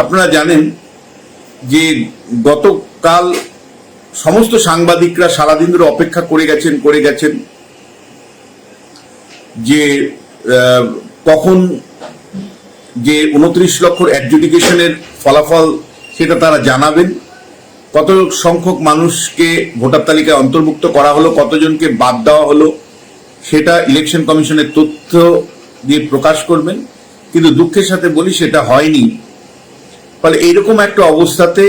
আপনারা জানেন যে গতকাল সমস্ত সাংবাদিকরা সারাদিন ধরে অপেক্ষা করে গেছেন যে কখন যে 29 লক্ষর অ্যাডজুডিকেশনের ফলাফল সেটা তারা জানাবেন, কত সংখ্যক মানুষকে ভোটার তালিকায় অন্তর্ভুক্ত করা হলো, কতজনকে বাদ দেওয়া হলো, সেটা ইলেকশন কমিশনের তথ্য দিয়ে প্রকাশ করবেন। কিন্তু দুঃখের সাথে বলি সেটা হয়নি। ফলে এইরকম একটা অবস্থাতে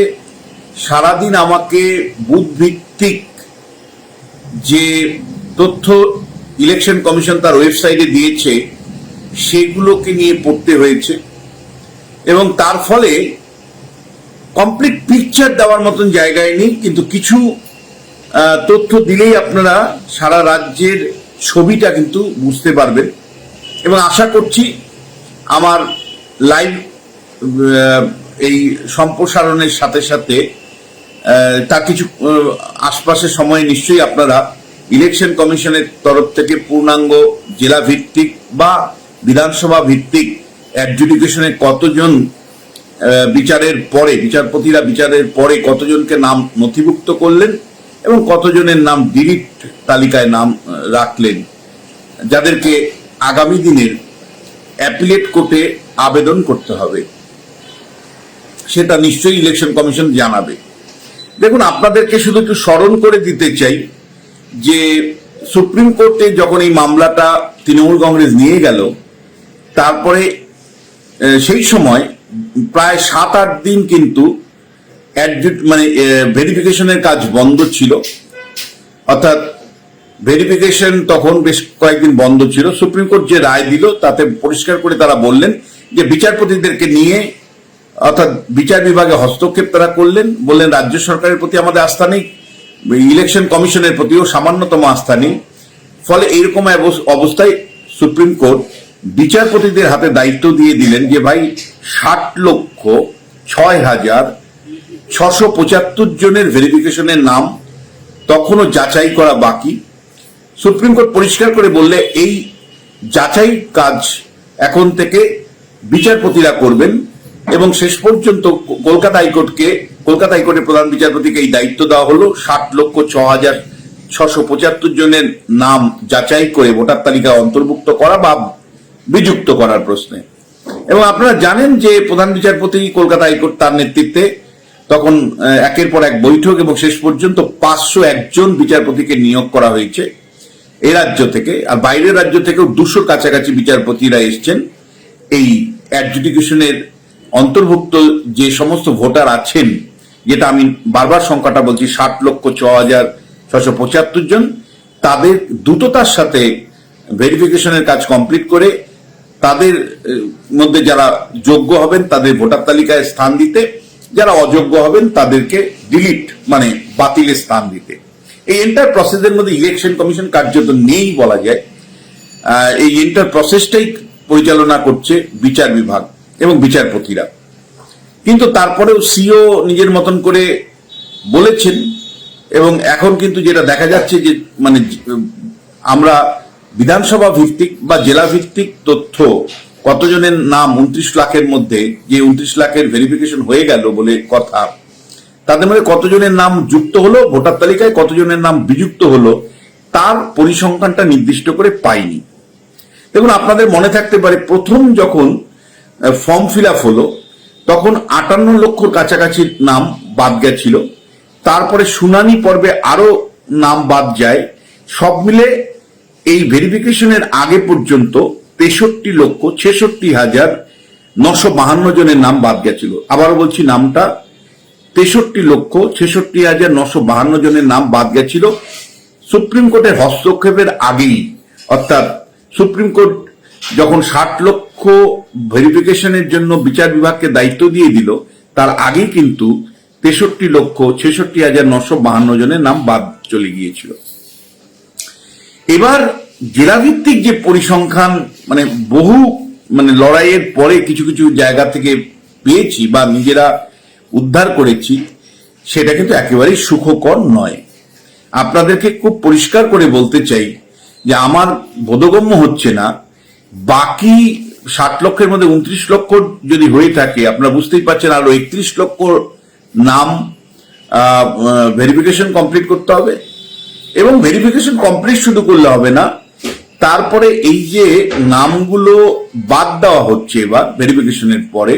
সারাদিন আমাকে বুথ ভিত্তিক যে তথ্য ইলেকশন কমিশন তার ওয়েবসাইটে দিয়েছে সেগুলোকে নিয়ে পড়তে হয়েছে, এবং তার ফলে কমপ্লিট পিকচার দেওয়ার মতন জায়গায় নেই। কিন্তু কিছু তথ্য দিলেই আপনারা সারা রাজ্যের ছবিটা কিন্তু বুঝতে পারবেন, এবং আশা করছি আমার লাইভ এই সম্প্রসারণের সাথে সাথে তার কিছু আশপাশের সময় নিশ্চয়ই আপনারা ইলেকশন কমিশনের তরফ থেকে পূর্ণাঙ্গ জেলা ভিত্তিক বা বিধানসভা ভিত্তিক অ্যাডজুডিকেশনে কতজন বিচারপতিরা বিচারের পরে কতজনকে নাম নথিভুক্ত করলেন এবং কতজনের নাম ডিলিট তালিকায় নাম রাখলেন, যাদেরকে আগামী দিনের অ্যাপিলেট কোর্টে আবেদন করতে হবে, সেটা নিশ্চয়ই ইলেকশন কমিশন জানাবে। দেখুন, আপনাদেরকে শুধু একটু স্মরণ করে দিতে চাই যে সুপ্রিম কোর্টে যখন এই মামলাটা তৃণমূল কংগ্রেস নিয়ে গেল, তারপরে সেই সময় প্রায় 7-8 দিন কিন্তু ভেরিফিকেশনের কাজ বন্ধ ছিল, অর্থাৎ ভেরিফিকেশন তখন বেশ কয়েকদিন বন্ধ ছিল। সুপ্রিম কোর্ট যে রায় দিল তাতে পরিষ্কার করে তারা বললেন যে বিচারপতিদেরকে নিয়ে, অর্থাৎ বিচার বিভাগে হস্তক্ষেপ তারা বললেন রাজ্য সরকারের প্রতি আমাদের আস্থা নেই, ইলেকশন কমিশনের প্রতিও সামান্যতম আস্থা নেই। ফলে এইরকম অবস্থায় সুপ্রিম কোর্ট বিচারপতিদের হাতে দায়িত্ব দিয়ে দিলেন যে ভাই 60,06,675 জনের ভেরিফিকেশনের নাম তখনও যাচাই করা বাকি। সুপ্রিম কোর্ট পরিষ্কার করে বললে এই যাচাই কাজ এখন থেকে বিচারপতিরা করবেন, এবং শেষ পর্যন্ত কলকাতা হাইকোর্টের প্রধান বিচারপতিকে এই দায়িত্ব দেওয়া হলো 60,06,675 জনের নাম যাচাই করে ভোটার তালিকায় অন্তর্ভুক্ত করা বা বিযুক্ত করার প্রশ্নে। এবং আপনারা জানেন যে প্রধান বিচারপতি কলকাতা হাইকোর্ট তার নেতৃত্বে তখন একের পর এক বৈঠক, এবং শেষ পর্যন্ত 501 জন বিচারপতিকে নিয়োগ করা হয়েছে এই রাজ্য থেকে, আর বাইরের রাজ্য থেকেও 200 কাছাকাছি বিচারপতিরা এসছেন এই অ্যাডজুডিকেশনের অন্তর্ভুক্ত যে সমস্ত ভোটার আছেন, যেটা আমি বারবার সংখ্যাটা বলছি 60,06,675 জন, তাদের দ্রুততার সাথে ভেরিফিকেশনের কাজ কমপ্লিট করে তাদের মধ্যে যারা যোগ্য হবেন তাদের ভোটার তালিকায় স্থান দিতে, যারা অযোগ্য হবেন তাদেরকে ডিলিট বাতিলের স্থান দিতে। এই এন্টার প্রসেসের মধ্যে ইলেকশন কমিশন কার্যত নেই বলা যায়। এই এন্টার প্রসেসটাই পরিচালনা করছে বিচার বিভাগ এবং বিচারপতিরা। কিন্তু তারপরেও সিও নিজের মতন করে বলেছেন, এবং এখন কিন্তু যেটা দেখা যাচ্ছে যে আমরা বিধানসভা ভিত্তিক বা জেলা ভিত্তিক তথ্য কতজনের নাম 29 লাখের মধ্যে, যে 29 লাখের ভেরিফিকেশন হয়ে গেল বলে কথা, তাদের মধ্যে কতজনের নাম যুক্ত হলো ভোটার তালিকায়, কতজনের নাম বিযুক্ত হলো, তার পরিসংখ্যানটা নির্দিষ্ট করে পাইনি। দেখুন, আপনাদের মনে থাকতে পারে প্রথম যখন ফর্ম ফিল আপ হলো তখন 58 লক্ষর কাছাকাছি নাম বাদ গেছিল, তারপরে শুনানি পর্বে আরো নাম বাদ যায়, সব মিলে এই ভেরিফিকেশনের আগে পর্যন্ত 63,66,952 জনের নাম বাদ গেছিল। আবারও বলছি নামটা, 63,66,952 জনের নাম বাদ গেছিল সুপ্রিম কোর্টের হস্তক্ষেপের আগেই। অর্থাৎ সুপ্রিম কোর্ট যখন 60 লক্ষ ভেরিফিকেশনের জন্য বিচার বিভাগকে দায়িত্ব দিয়ে দিল, তার আগেই কিন্তু 63,66,952 জনের নাম বাদ চলে গিয়েছিল। এবার জেলাভিত্তিক যে পরিসংখ্যান বহু লড়াইয়ের পরে কিছু কিছু জায়গা থেকে পেয়েছি বা নিজেরা উদ্ধার করেছি, সেটা কিন্তু একেবারেই সুখকর নয়। আপনাদেরকে খুব পরিষ্কার করে বলতে চাই যে আমার বোধগম্য হচ্ছে না বাকি 60 লক্ষের মধ্যে 29 লক্ষ যদি হয়ে থাকে, আপনারা বুঝতেই পারছেন আরো 31 লক্ষ নাম ভেরিফিকেশন কমপ্লিট করতে হবে। এবং ভেরিফিকেশন কমপ্লিট শুধু করলে হবে না, তারপরে এই যে নামগুলো বাদ দেওয়া হচ্ছে এবার ভেরিফিকেশনের পরে,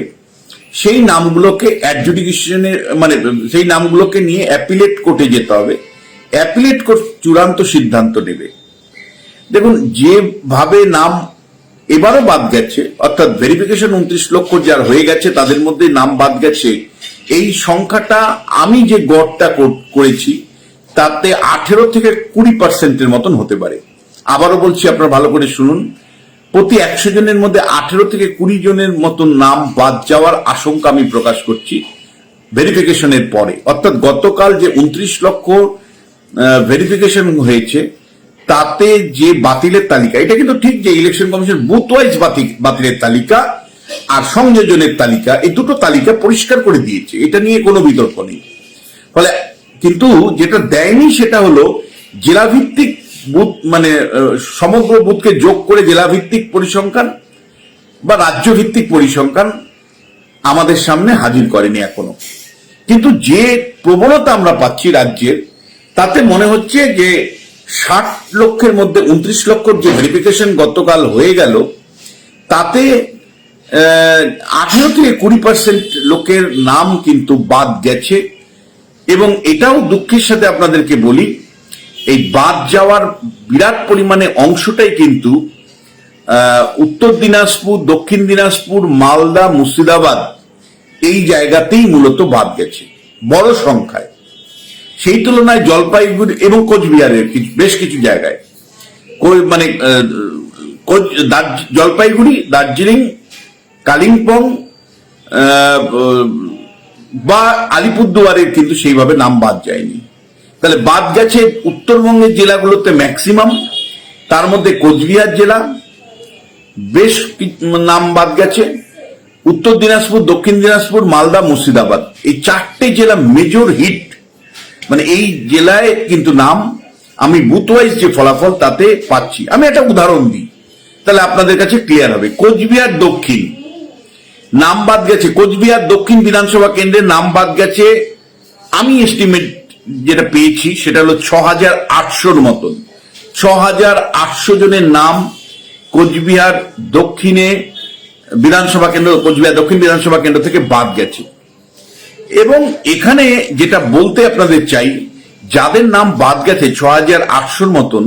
সেই নামগুলোকে অ্যাডজুডিকেশনের মানে সেই নামগুলোকে নিয়ে অ্যাপিলেট কোর্টে যেতে হবে। অ্যাপিলেট কোর্ট চূড়ান্ত সিদ্ধান্ত নেবে। দেখুন, যেভাবে নাম এবারও বাদ গেছে, অর্থাৎ ভেরিফিকেশন 29 লক্ষ যার হয়ে গেছে তাদের মধ্যে নাম বাদ গেছে, এই সংখ্যাটা আমি যে গড়টা করেছি তাতে 18 থেকে 20% মতন হতে পারে। আবারও বলছি, আপনারা ভালো করে শুনুন, প্রতি 100 জনের মধ্যে 18 থেকে 20 জনের মতন নাম বাদ যাওয়ার আশঙ্কা আমি প্রকাশ করছি ভেরিফিকেশনের পরে। অর্থাৎ গতকাল যে 29 লক্ষ ভেরিফিকেশন হয়েছে তাতে যে বাতিলের তালিকা, এটা কিন্তু ঠিক যে ইলেকশন কমিশন বুথ ওয়াইজ বাতিলের তালিকা আর সংযোজনের তালিকা, এই দুটো তালিকা পরিষ্কার করে দিয়েছে, এটা নিয়ে কোনো বিতর্ক নেই। ফলে কিন্তু যেটা দেয়নি সেটা হলো জেলাভিত্তিক বুথ, মানে সমগ্র বুথকে যোগ করে জেলাভিত্তিক পরিসংখ্যান বা রাজ্য ভিত্তিক পরিসংখ্যান আমাদের সামনে হাজির করেনি এখনো। কিন্তু যে প্রবণতা আমরা পাচ্ছি রাজ্যের, তাতে মনে হচ্ছে যে 60 লক্ষের মধ্যে 29 লক্ষর যে ভেরিফিকেশন গতকাল হয়ে গেল, তাতে 18 থেকে 20% লোকের নাম কিন্তু বাদ গেছে। এবং এটাও দুঃখের সাথে আপনাদেরকে বলি, এই বাদ যাওয়ার বিরাট পরিমাণে অংশটাই কিন্তু উত্তর দিনাজপুর, দক্ষিণ দিনাজপুর, মালদা, মুর্শিদাবাদ এই জায়গাতেই মূলত বাদ গেছে বড় সংখ্যায়। সেই তুলনায় জলপাইগুড়ি এবং কোচবিহারের বেশ কিছু জায়গায়, মানে জলপাইগুড়ি, দার্জিলিং, কালিম্পং বা আলিপুরদুয়ারের কিন্তু সেইভাবে নাম বাদ যায়নি। তাহলে বাদ গেছে উত্তরবঙ্গের জেলাগুলোতে ম্যাক্সিমাম, তার মধ্যে কোচবিহার জেলা বেশ নাম বাদ গেছে, উত্তর দিনাজপুর, দক্ষিণ দিনাজপুর, মালদা, মুর্শিদাবাদ এই 4টে জেলা মেজর হিট। মানে এই জেলায় কিন্তু নাম আমি বুথ ওয়াইজ যে ফলাফল তাতে পাচ্ছি। আমি একটা উদাহরণ দিই, তাহলে আপনাদের কাছে ক্লিয়ার হবে। কোচবিহার দক্ষিণ নাম বাদ গেছে, কোচবিহার দক্ষিণ বিধানসভা কেন্দ্রের নাম বাদ গেছে, আমি এস্টিমেট যেটা পেয়েছি সেটা হলো 6800 মতন। 6800 জনের নাম কোচবিহার দক্ষিণে বিধানসভা কেন্দ্র, কোচবিহার দক্ষিণ বিধানসভা কেন্দ্র থেকে বাদ গেছে। এবং এখানে যেটা বলতে আপনাদের চাই, যাদের নাম বাদ গেছে 6800 মতন,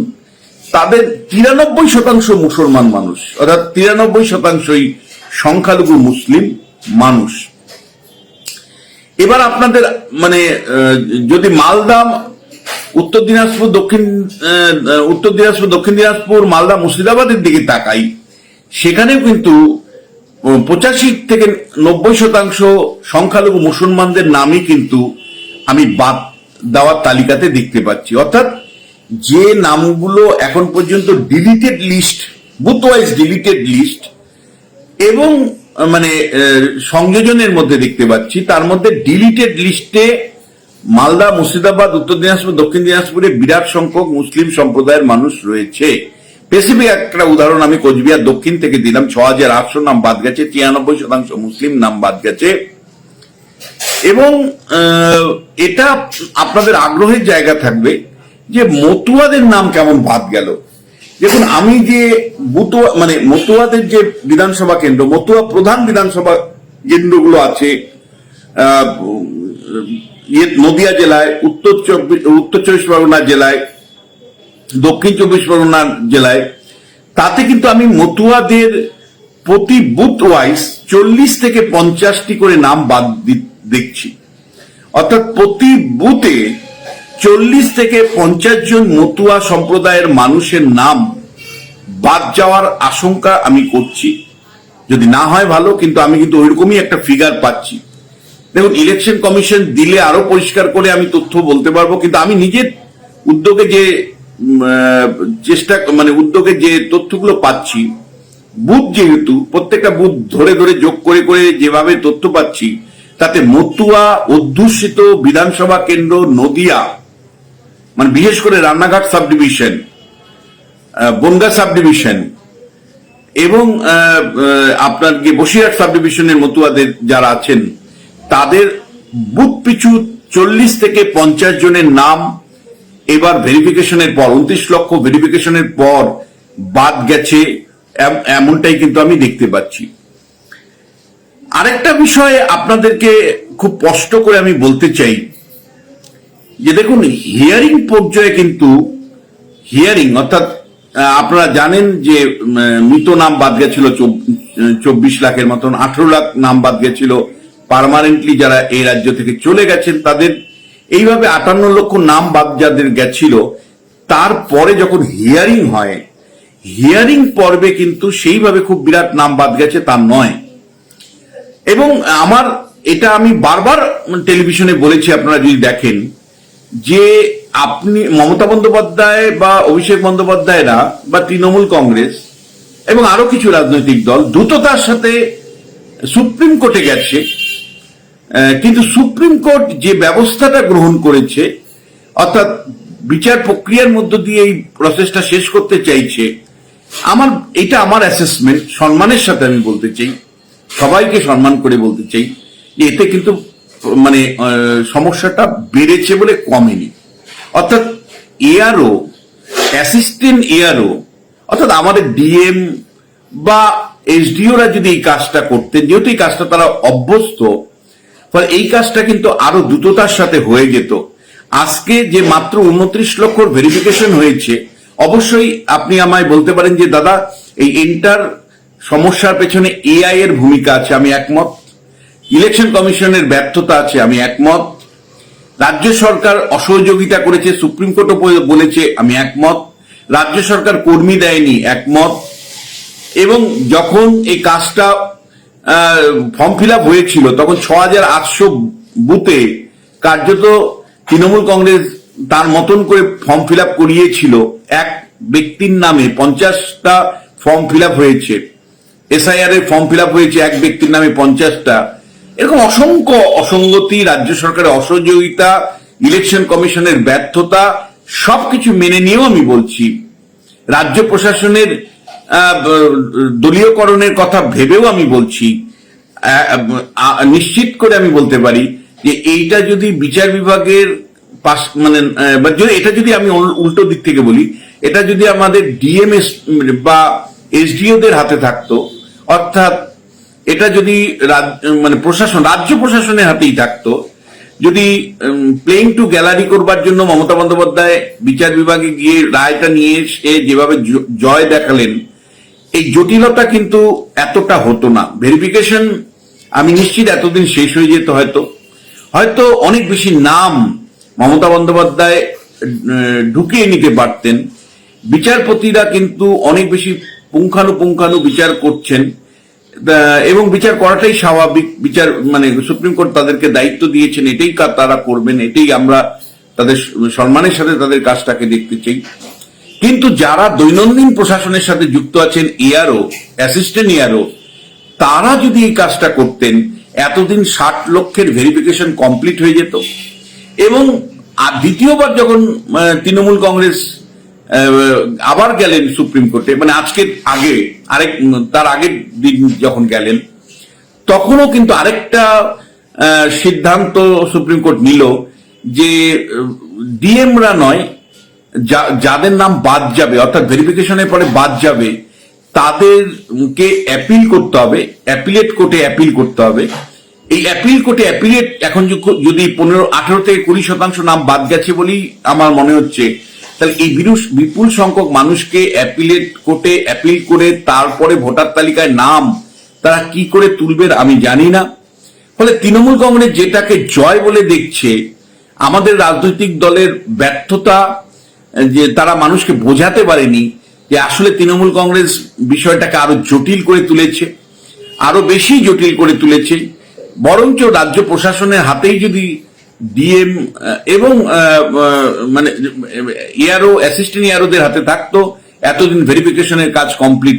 তাদের 93% মুসলমান মানুষ, অর্থাৎ 93%ই সংখ্যালঘু মুসলিম মানুষ। এবার আপনাদের মানে যদি মালদা, উত্তর দিনাজপুর, দক্ষিণ দিনাজপুর, মালদা, মুর্শিদাবাদের দিকে তাকাই, সেখানেও কিন্তু 85 থেকে 90% সংখ্যালঘু মুসলমানদের নামই কিন্তু আমি বাদ দেওয়ার তালিকাতে দেখতে পাচ্ছি। অর্থাৎ যে নামগুলো এখন পর্যন্ত deleted list, booth wise deleted list এবং মানে সংযোজনের মধ্যে দেখতে পাচ্ছি, তার মধ্যে ডিলিটেড লিস্টে মালদা, মুর্শিদাবাদ, উত্তর দিনাজপুর, দক্ষিণ দিনাজপুরে বিরাট সংখ্যক মুসলিম সম্প্রদায়ের মানুষ রয়েছে। স্পেসিফিক একটা উদাহরণ আমি কোচবিহার দক্ষিণ থেকে দিলাম, 6800 নাম বাদ গেছে, 93% মুসলিম নাম বাদ গেছে। এবং এটা আপনাদের আগ্রহের জায়গা থাকবে যে মতুয়াদের নাম কেমন বাদ গেল। দেখুন, আমি যে মানে মতুয়াদের যে বিধানসভা কেন্দ্র, মতুয়া প্রধান বিধানসভা কেন্দ্রগুলো আছে নদিয়া জেলায়, উত্তর 24 পরগনা জেলায়, দক্ষিণ 24 পরগনা জেলায়, তাতে কিন্তু আমি মতুয়াদের প্রতি বুথ ওয়াইজ 40 থেকে 50টি করে নাম বাদ দেখছি। অর্থাৎ প্রতি বুথে 40 থেকে 50 জন মতুয়া সম্প্রদায়ের মানুষের নাম বাদ যাওয়ার আশঙ্কা আমি করছি। যদি না হয় ভালো, কিন্তু আমি কিন্তু ওইরকমই একটা ফিগার পাচ্ছি। দেখুন, ইলেকশন কমিশন দিলে আরো পরিষ্কার করে আমি তথ্য বলতে পারবো, কিন্তু আমি নিজের উদ্যোগে যে উদ্যোগে যে তথ্যগুলো পাচ্ছি, বুথ যেহেতু প্রত্যেকটা বুথ ধরে ধরে যোগ করে করে যেভাবে তথ্য পাচ্ছি, তাতে মতুয়া অধ্যুষিত বিধানসভা কেন্দ্র নদিয়া, মানে বিশেষ করে Ranaghat sub division, Bangaon sub division এবং আপনার যে বসিরহাট সাব ডিভিশনের মতুয়াদের যারা আছেন তাদের বুথ পিছু 40 থেকে 50 জনের নাম এবার ভেরিফিকেশনের পর 29 লক্ষ ভেরিফিকেশনের পর বাদ গেছে, এমনটাই কিন্তু আমি দেখতে পাচ্ছি। আরেকটা বিষয় আপনাদেরকে খুব স্পষ্ট করে আমি বলতে চাই যে দেখুন, হিয়ারিং পর্যায়ে কিন্তু হিয়ারিং অর্থাৎ আপনারা জানেন যে মৃত নাম বাদ গেছিল 24 লাখের মতন, 18 লাখ নাম বাদ গেছিল পার্মানেন্টলি যারা এই রাজ্য থেকে চলে গেছেন তাদের, এইভাবে 58 লক্ষ নাম বাদ যাদের গেছিল। তারপরে যখন হিয়ারিং হয়, হিয়ারিং পর্বে কিন্তু সেইভাবে খুব বিরাট নাম বাদ গেছে তা নয়। এবং এটা আমি বারবার টেলিভিশনে বলেছি, আপনারা যদি দেখেন যে আপনি মমতা বন্দ্যোপাধ্যায় বা অভিষেক বন্দ্যোপাধ্যায়রা বা তৃণমূল কংগ্রেস এবং আরো কিছু রাজনৈতিক দল দ্রুততার সাথে সুপ্রিম কোর্টে গেছে, কিন্তু সুপ্রিম কোর্ট যে ব্যবস্থাটা গ্রহণ করেছে অর্থাৎ বিচার প্রক্রিয়ার মধ্য দিয়ে এই প্রসেসটা শেষ করতে চাইছে, এটা আমার অ্যাসেসমেন্ট, সম্মানের সাথে আমি বলতে চাই, সবাইকে সম্মান করে বলতে চাই যে এতে কিন্তু মানে সমস্যাটা বেড়েছে বলে কমেনি। অর্থাৎ এআরও, অ্যাসিস্ট্যান্ট এআরও অর্থাৎ আমাদের ডিএম বা এসডিওরা যদি এই কাজটা করতেন, যেহেতু এই কাজটা তারা অভ্যস্ত, ফলে এই কাজটা কিন্তু আরো দ্রুততার সাথে হয়ে যেত। আজকে যে মাত্র 29 লক্ষর ভেরিফিকেশন হয়েছে, অবশ্যই আপনি আমায় বলতে পারেন যে দাদা এই এন্টার সমস্যার পেছনে এআই এর ভূমিকা আছে, আমি একমত। ইলেকশন কমিশনের ব্যর্থতা আছে, আমি একমত। রাজ্য সরকার অসহযোগিতা করেছে, সুপ্রিম কোর্টও বলেছে, আমি একমত। রাজ্য সরকার কর্মী দেয়নি, একমত। এবং যখন এই কাজটা ফর্ম ফিল আপ হয়েছিল তখন 6800 বুথে কার্যত তৃণমূল কংগ্রেস তার মতন করে ফর্ম ফিল আপ করিয়েছিল। এক ব্যক্তির নামে 50টা ফর্ম ফিল আপ হয়েছে, এসআইআর এর ফর্ম ফিল আপ হয়েছে এক ব্যক্তির নামে 50টা। এরকম অসংখ্য অসঙ্গতি, রাজ্য সরকারের অসহযোগিতা, ইলেকশন কমিশনের ব্যর্থতা সবকিছু মেনে নিয়েও আমি বলছি, রাজ্য প্রশাসনের দলীয়করণের কথা ভেবেও আমি বলছি, নিশ্চিত করে আমি বলতে পারি যে এইটা যদি বিচার বিভাগের মানে এটা যদি আমি উল্টো দিক থেকে বলি, এটা যদি আমাদের ডিএমএস বা এসডিওদের হাতে থাকতো, অর্থাৎ এটা যদি মানে প্রশাসন, রাজ্য প্রশাসনের হাতেই থাকতো, যদি প্লেইং টু গ্যালারি করবার জন্য মমতা বন্দ্যোপাধ্যায় বিচার বিভাগে গিয়ে রায়টা নিয়ে এসে যেভাবে জয় দেখালেন, এই জটিলতা কিন্তু এতটা হতো না। ভেরিফিকেশন আমি নিশ্চিত এতদিন শেষ হয়ে যেত, হয়তো অনেক বেশি নাম মমতা বন্দ্যোপাধ্যায় ঢুকিয়ে নিতে পারতেন। বিচারপতিরা কিন্তু অনেক বেশি পুঙ্খানুপুঙ্খানু বিচার করছেন এবং বিচার করাটাই স্বাভাবিক। বিচার মানে সুপ্রিম কোর্ট তাদেরকে দায়িত্ব দিয়েছেন, এটাই তারা করবেন, এটাই আমরা তাদের সম্মানের সাথে তাদের কাজটাকে দেখতে চাই। কিন্তু যারা দৈনন্দিন প্রশাসনের সাথে যুক্ত আছেন, এআরও, অ্যাসিস্ট্যান্ট এআরও, তারা যদি এই কাজটা করতেন, এতদিন 60 লক্ষের ভেরিফিকেশন কমপ্লিট হয়ে যেত। এবং দ্বিতীয়বার যখন তৃণমূল কংগ্রেস আবার গেলেন সুপ্রিম কোর্টে, মানে আজকের আগে তার আগের দিন যখন গেলেন, তখনও কিন্তু আরেকটা সিদ্ধান্ত সুপ্রিম কোর্ট নিল যে ডিএমরা নয়, যাদের নাম বাদ যাবে অর্থাৎ ভেরিফিকেশনের পরে বাদ যাবে, তাদেরকে অ্যাপিল করতে হবে, অ্যাপিলেট কোর্টে অ্যাপিল করতে হবে। এই অ্যাপিল কোর্টে অ্যাপিলেট এখন যদি 18 থেকে 20% নাম বাদ গেছে বলেই আমার মনে হচ্ছে, তাহলে এই বিপুল সংখ্যক মানুষকে অ্যাপিলেট কোর্টে অ্যাপিল করে তারপরে ভোটার তালিকায় নাম তারা কি করে তুলবে আমি জানি না। ফলে তৃণমূল কংগ্রেস যেটাকে জয় বলে দেখছে, আমাদের রাজনৈতিক দলের ব্যর্থতা যে তারা মানুষকে বোঝাতে পারেনি যে আসলে তৃণমূল কংগ্রেস বিষয়টাকে আরো জটিল করে তুলেছে, আরো বেশি জটিল করে তুলেছে। বরঞ্চ রাজ্য প্রশাসনের হাতেই যদি ডিএম এবং মানে এআরও, অ্যাসিস্ট্যান্ট এআরওদের হাতে থাকতো, এতদিন ভেরিফিকেশনের কাজ কমপ্লিট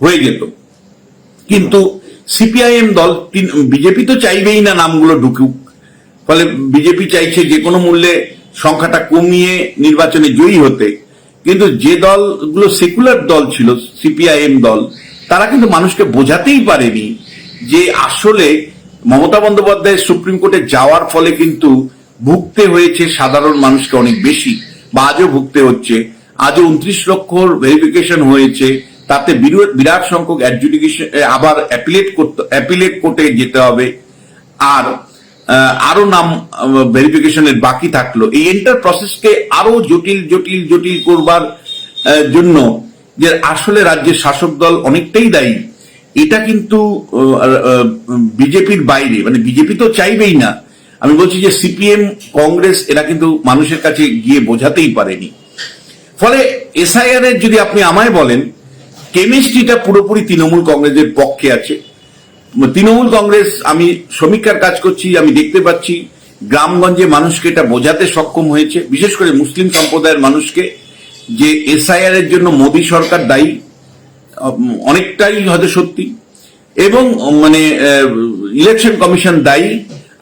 হয়ে যেত। কিন্তু সিপিআইএম দল, বিজেপি তো চাইবেই না নামগুলো ঢুকুক, ফলে বিজেপি চাইছে যে কোনো মূল্যে সংখ্যাটা কমিয়ে নির্বাচনে জয়ী হতে। কিন্তু যে দলগুলো সেকুলার দল ছিল, সিপিআইএম দল, তারা কিন্তু মানুষকে বোঝাতেই পারেনি যে আসলে মমতা বন্দ্যোপাধ্যায় সুপ্রিম কোর্টে যাওয়ার ফলে কিন্তু ভুগতে হয়েছে সাধারণ মানুষকে অনেক বেশি, বা আজও ভুগতে হচ্ছে। আজও 29 লক্ষর ভেরিফিকেশন হয়েছে, তাতে বিরাট সংখ্যক অ্যাডজুডিকেশন আবার অ্যাপিলেট কোর্টে যেতে হবে, আর আরো নাম ভেরিফিকেশনের বাকি থাকলো। এই এন্টার প্রসেসকে আরো জটিল জটিল জটিল করবার জন্য যে আসলে রাজ্যের শাসক দল অনেকটাই দায়ী, এটা কিন্তু বিজেপির বাইরে, মানে বিজেপি তো চাইবেই না, আমি বলছি যে সিপিএম, কংগ্রেস এরা কিন্তু মানুষের কাছে গিয়ে বোঝাতেই পারেনি। ফলে এসআইআর এর যদি আপনি আমায় বলেন, কেমিস্ট্রিটা পুরোপুরি তৃণমূল কংগ্রেসের পক্ষে আছে। তৃণমূল কংগ্রেস, আমি সমীক্ষার কাজ করছি, আমি দেখতে পাচ্ছি গ্রামগঞ্জে মানুষকে এটা বোঝাতে সক্ষম হয়েছে, বিশেষ করে মুসলিম সম্প্রদায়ের মানুষকে, যে এসআইআর এর জন্য মোদী সরকার দায়ী, অনেকটাই হয়তো সত্যি, এবং মানে ইলেকশন কমিশন দায়ী।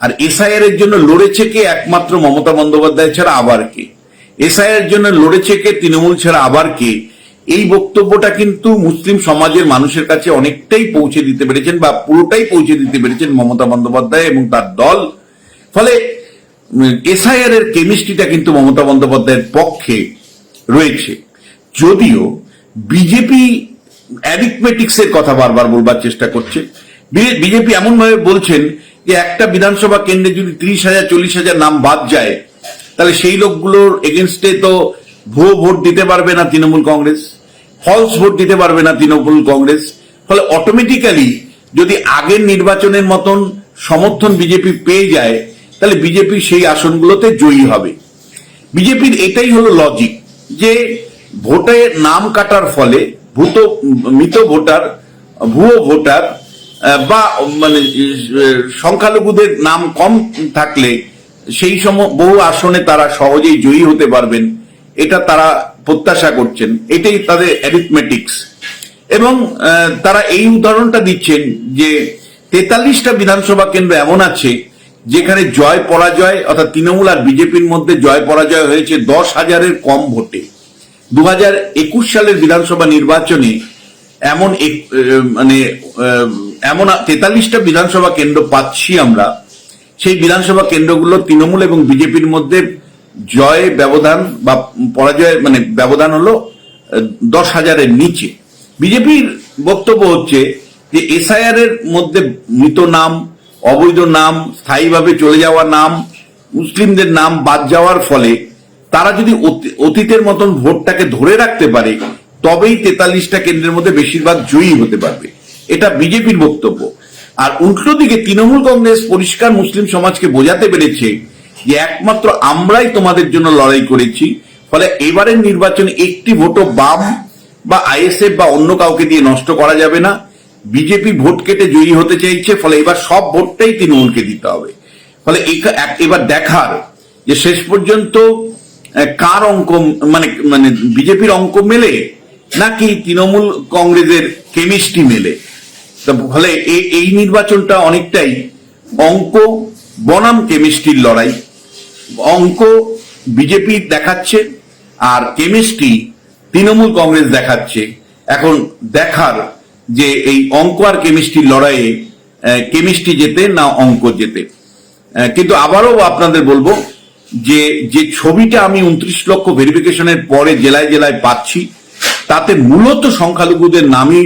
আর এসআইআর এর জন্য লড়েছে কে? একমাত্র মমতা বন্দ্যোপাধ্যায় ছাড়া আবার কে? এসআইআর এর জন্য লড়েছে কে? তৃণমূল ছাড়া আবার কে? এই বক্তব্যটা কিন্তু মুসলিম সমাজের মানুষের কাছে অনেকটাই পৌঁছে দিতে পেরেছেন, বা পুরোটাই পৌঁছে দিতে পেরেছেন মমতা বন্দ্যোপাধ্যায় এবং তার দল। ফলে এসআইআর এর কেমিস্ট্রিটা কিন্তু মমতা বন্দ্যোপাধ্যায়ের পক্ষে রয়েছে। যদিও বিজেপি অ্যারিথমেটিক্স এর কথা বারবার বলবার চেষ্টা করছে। বিজেপি এমন ভাবে বলছেন যে একটা বিধানসভা কেন্দ্রে যদি 30,000 40,000 নাম বাদ যায়, তাহলে সেই লোকগুলোর এগেনস্টে তো ভুয়ো ভোট দিতে পারবে না তৃণমূল কংগ্রেস, ফলস ভোট দিতে পারবে না তৃণমূল কংগ্রেস। ফলে অটোমেটিক্যালি যদি আগের নির্বাচনের মতন সমর্থন বিজেপি পেয়ে যায়, তাহলে বিজেপি সেই আসনগুলোতে জয়ী হবে। বিজেপির এটাই হলো লজিক, যে ভোটে নাম কাটার ফলে মৃত ভোটার, ভুয়ো ভোটার বা মানে সংখ্যালঘুদের নাম কম থাকলে সেই বহু আসনে তারা সহজেই জয়ী হতে পারবেন, এটা তারা প্রত্যাশা করছেন। এটাই তাদের অ্যারিথমেটিক্স। এবং তারা এই উদাহরণটা দিচ্ছেন যে 43টা বিধানসভা কেন্দ্র এমন আছে যেখানে জয় পরাজয়, অর্থাৎ তৃণমূল আর বিজেপির মধ্যে জয় পরাজয় হয়েছে 10,000-এর কম ভোটে। 2021 সালের বিধানসভা নির্বাচনে এমন মানে এমন 43টা বিধানসভা কেন্দ্র পাচ্ছি আমরা, সেই বিধানসভা কেন্দ্রগুলো তৃণমূল এবং বিজেপির মধ্যে জয় ব্যবধান বা পরাজয় মানে ব্যবধান হলো 10,000-এর নিচে। বিজেপির বক্তব্য হচ্ছে যে এসআইআর এর মধ্যে মৃত নাম, অবৈধ নাম, স্থায়ীভাবে চলে যাওয়া নাম, মুসলিমদের নাম বাদ যাওয়ার ফলে তারা যদি অতীতের মতন ভোটটাকে ধরে রাখতে পারে, তবেই 43টা কেন্দ্রের মধ্যে বেশিরভাগ জয়ী হতে পারবে। এটা বিজেপির বক্তব্য। আর উল্টো দিকে তৃণমূল কংগ্রেস পরিষ্কার মুসলিম সমাজকে বোঝাতে পেরেছে যে একমাত্র আমরাই তোমাদের জন্য লড়াই করেছি, ফলে এবারের নির্বাচনে একটি ভোটও বাম বা আইএসএফ বা অন্য কাউকে দিয়ে নষ্ট করা যাবে না। বিজেপি ভোট কেটে জয়ী হতে চাইছে, ফলে এবার সব ভোটটাই তৃণমূলকে দিতে হবে। ফলে এবার দেখার যে শেষ পর্যন্ত কার অঙ্ক, মানে মানে বিজেপির অঙ্ক মেলে নাকি তৃণমূল কংগ্রেসের কেমিস্ট্রি মেলে। ফলে এই নির্বাচনটা অনেকটাই অঙ্ক বনাম কেমিস্ট্রির লড়াই। অঙ্ক বিজেপি দেখাচ্ছে আর কেমিস্ট্রি তৃণমূল কংগ্রেস দেখাচ্ছে। এখন দেখার যে এই অঙ্ক আর কেমিস্ট্রির লড়াইয়ে কেমিস্ট্রি জেতে না অঙ্ক জেতে। কিন্তু আবারও আপনাদের বলবো যে যে ছবিটা আমি 29 লক্ষ ভেরিফিকেশনের পরে জেলায় জেলায় পাচ্ছি, তাতে মূলত সংখ্যালঘুদের নামই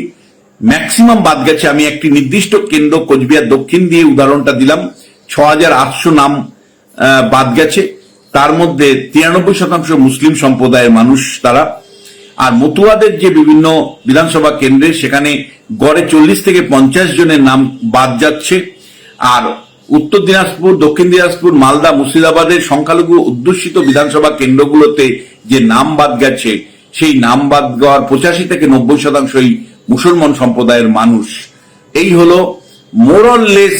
ম্যাক্সিমাম বাদ গেছে। আমি একটি নির্দিষ্ট কেন্দ্র কোচবিহার দক্ষিণ দিয়ে উদাহরণটা দিলাম, 6,800 নাম বাদ গেছে। তার মধ্যে 93% মুসলিম সম্প্রদায়ের মানুষ তারা। আর মতুয়াদের যে বিভিন্ন বিধানসভা কেন্দ্রে, সেখানে গড়ে 40 থেকে 50 জনের নাম বাদ যাচ্ছে। আর উত্তর দিনাজপুর, দক্ষিণ দিনাজপুর, মালদা, মুর্শিদাবাদের সংখ্যালঘু অধ্যুষিত বিধানসভা কেন্দ্রগুলোতে যে নাম বাদ গেছে, সেই নাম বাদ যাওয়ার 85 থেকে 90% মুসলমান সম্প্রদায়ের মানুষ। এই হলো মোরলেস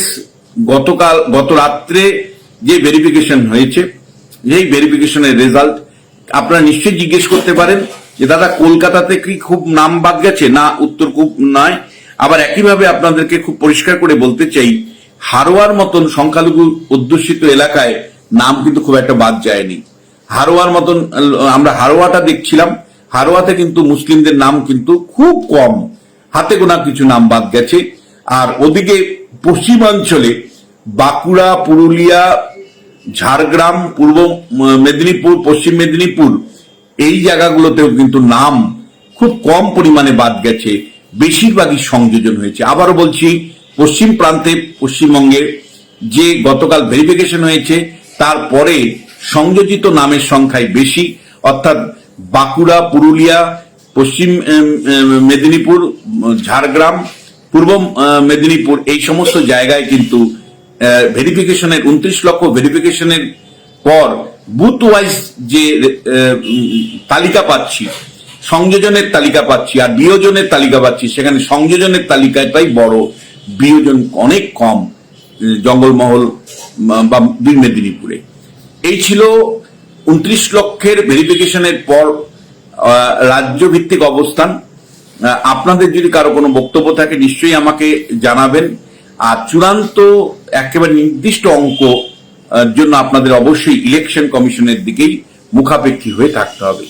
গত রাত্রে যে ভেরিফিকেশন হয়েছে, যেই ভেরিফিকেশনের রেজাল্ট। আপনারা নিশ্চয়ই জিজ্ঞেস করতে পারেন যে দাদা কলকাতাতে কি খুব নাম বাদ গেছে? না, উত্তর খুব নয়। আবার একইভাবে আপনাদেরকে খুব পরিষ্কার করে বলতে চাই, হারোয়ার মতন সংখ্যালঘু অধ্যুষিত এলাকায় নাম কিন্তু খুব একটা বাদ যায়নি। হারোয়ার মতন, আমরা হারোয়াটা দেখছিলাম, হারোয়াতে কিন্তু মুসলিমদের নাম কিন্তু খুব কম। হাতে গোনা কিছু নাম বাদ গেছে। আর ওদিকে পশ্চিমাঞ্চলে বাঁকুড়া, পুরুলিয়া, ঝাড়গ্রাম, পূর্ব মেদিনীপুর, পশ্চিম মেদিনীপুর এই জায়গাগুলোতেও কিন্তু নাম খুব কম পরিমাণে বাদ গেছে, বেশিরভাগই সংযোজন হয়েছে। আবারও বলছি, পশ্চিম প্রান্তে পশ্চিমবঙ্গের যে গতকাল ভেরিফিকেশন হয়েছে তারপরে সংযোজিত নামের সংখ্যাই বেশি, অর্থাৎ বাঁকুড়া, পুরুলিয়া, পশ্চিম মেদিনীপুর, ঝাড়গ্রাম, পূর্ব মেদিনীপুর এই সমস্ত জায়গায় কিন্তু ভেরিফিকেশনের 29 লক্ষ ভেরিফিকেশনের পর বুথ ওয়াইজ যে তালিকা পাচ্ছি, সংযোজনের তালিকা পাচ্ছি আর বিয়োজনের তালিকা পাচ্ছি, সেখানে সংযোজনের তালিকাটাই বড়, বিয়োজন অনেক কম জঙ্গলমহল বা বীর মেদিনীপুরে। এই ছিল 29 লক্ষের ভেরিফিকেশনের পর রাজ্য ভিত্তিক অবস্থান। আপনাদের যদি কারো কোনো বক্তব্য থাকে নিশ্চয়ই আমাকে জানাবেন। আর চূড়ান্ত একেবারে নির্দিষ্ট অঙ্ক জন্য আপনাদের অবশ্যই ইলেকশন কমিশনের দিকেই মুখাপেক্ষী হয়ে থাকতে হবে।